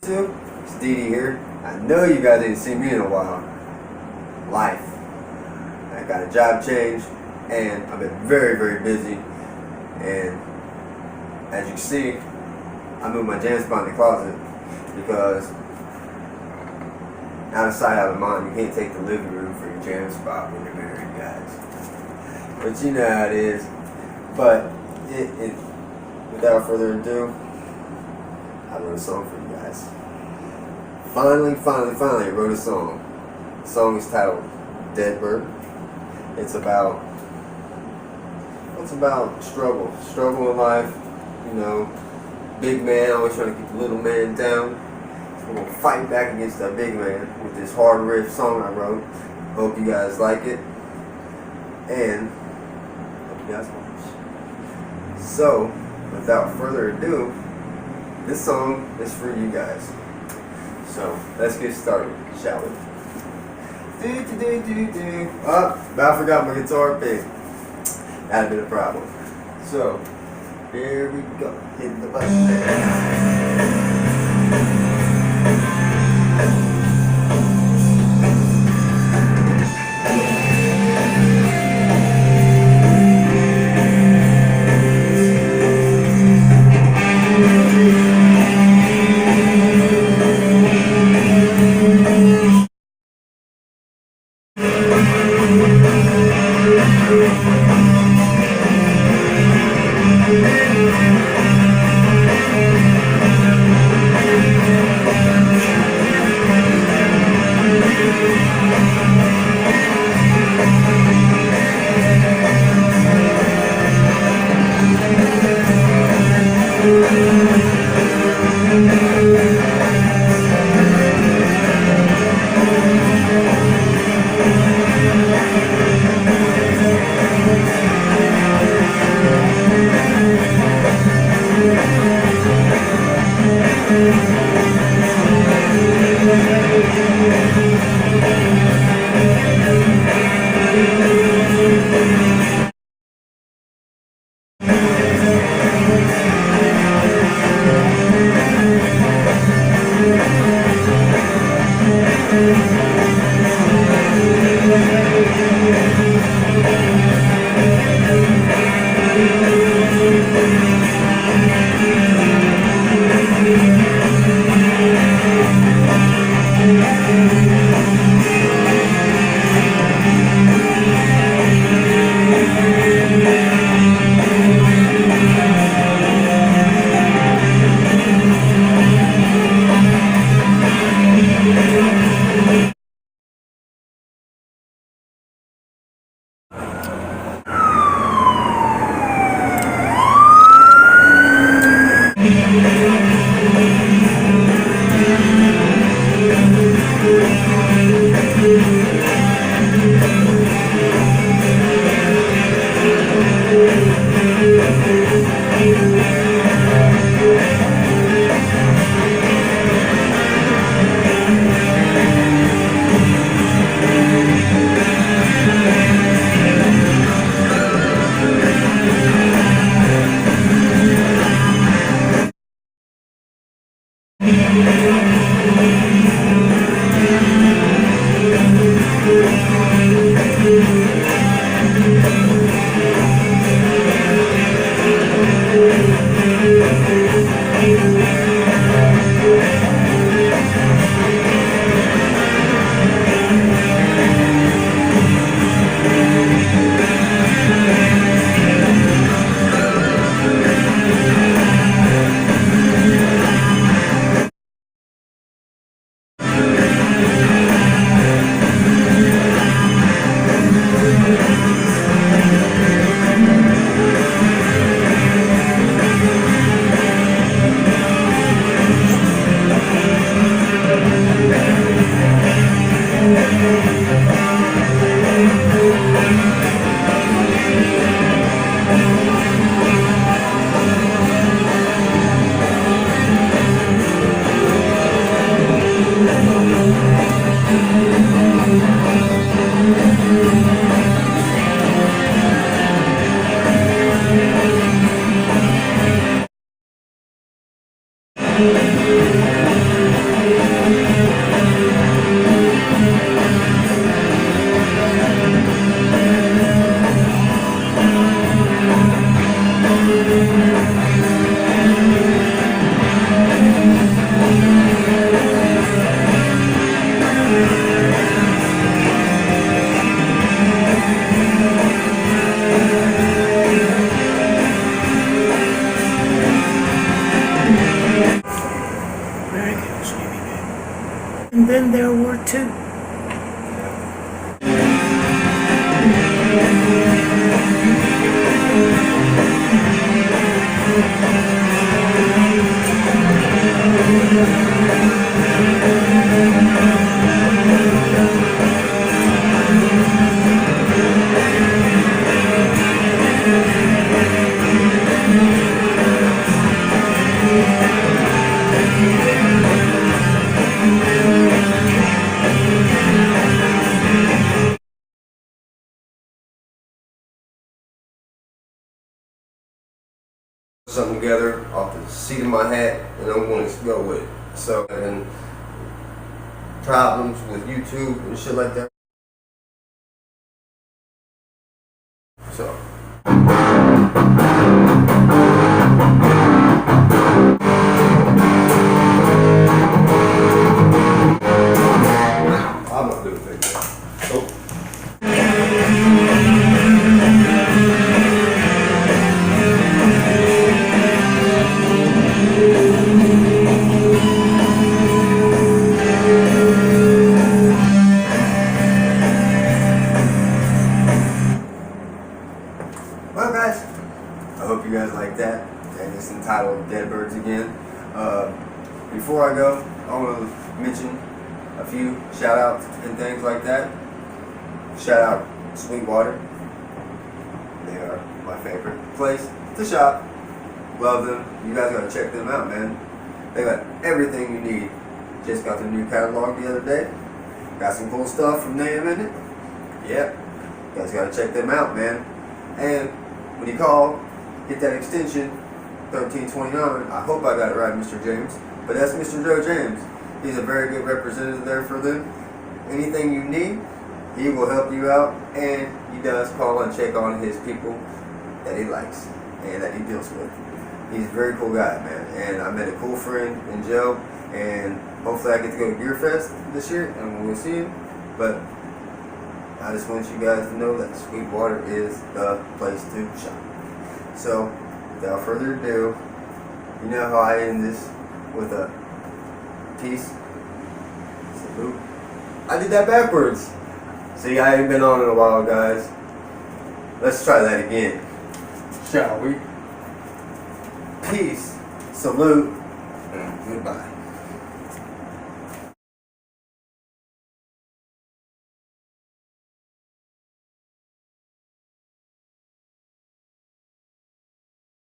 to? It's DD here. I know you guys ain't seen me in a while. Life. I got a job change and I've been very, very busy. And as you can see, I moved my jam spot in the closet because out of sight, out of mind, you can't take the living room for your jam spot when you're married, guys. But you know how it is. But without further ado, I wrote a song for you guys. Finally, I wrote a song. The song is titled Dead Bird. It's about struggle in life, you know, big man always trying to keep the little man down. So we're gonna fight back against that big man with this hard riff song I wrote. Hope you guys like it, and hope you guys watch. So, without further ado, this song is for you guys. So, let's get started, shall we? Oh, I forgot my guitar pick. That'd been a problem. So, here we go. Hit the button there. too. Something together off the seat of my hat, and I'm going to go with it. So, and problems with YouTube and shit like that. So. I'm not doing it. Oh. Well guys, I hope you guys like that, and it's entitled Dead Birds Again. Before I go, I want to mention a few shout outs and things like that. Shout out Sweetwater. They are my favorite place to shop. Love them. You guys gotta check them out, man. They got everything you need. Just got the new catalog the other day. Got some cool stuff from them in it. Yep. You guys gotta check them out, man. And when you call, hit that extension 1329. I hope I got it right, Mr. James. But that's Mr. Joe James. He's a very good representative there for them. Anything you need, he will help you out. And he does call and check on his people that he likes and that he deals with. He's a very cool guy, man. And I met a cool friend in Joe. And hopefully I get to go to Gear Fest this year and we'll see him. But I just want you guys to know that Sweetwater is the place to shop. So, without further ado, you know how I end this with a peace, salute. I did that backwards. See, I ain't been on in a while, guys. Let's try that again, shall we? Peace, salute, and goodbye.